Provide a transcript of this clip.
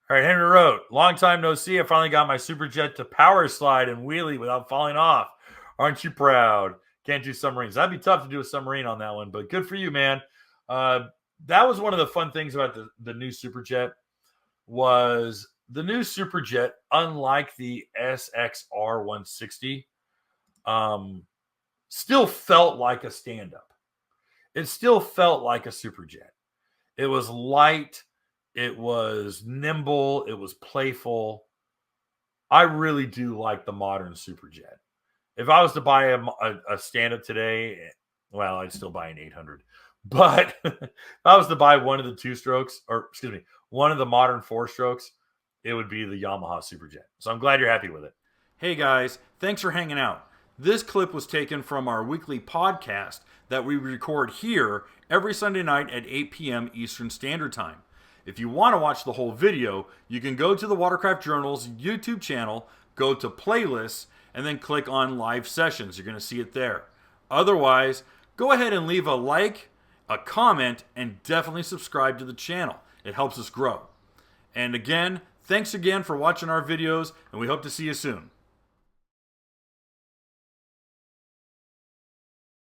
All right, Henry wrote, long time no see. I finally got my SuperJet to power slide and wheelie without falling off. Aren't you proud? Can't do submarines. That'd be tough to do a submarine on that one, but good for you, man. That was one of the fun things about the new SuperJet was the new SuperJet, unlike the SXR 160, still felt like a stand-up. It still felt like a SuperJet. It was light. It was nimble. It was playful. I really do like the modern SuperJet. If I was to buy a stand-up today, well, I'd still buy an 800. But if I was to buy one of the two strokes, or excuse me, one of the modern four strokes, it would be the Yamaha SuperJet. So I'm glad you're happy with it. Hey guys, thanks for hanging out. This clip was taken from our weekly podcast that we record here every Sunday night at 8 p.m. Eastern Standard Time. If you want to watch the whole video, you can go to the Watercraft Journal's YouTube channel, go to playlists, and then click on live sessions. You're going to see it there. Otherwise, go ahead and leave a like, a comment, and definitely subscribe to the channel. It helps us grow. And again, thanks again for watching our videos, and we hope to see you soon.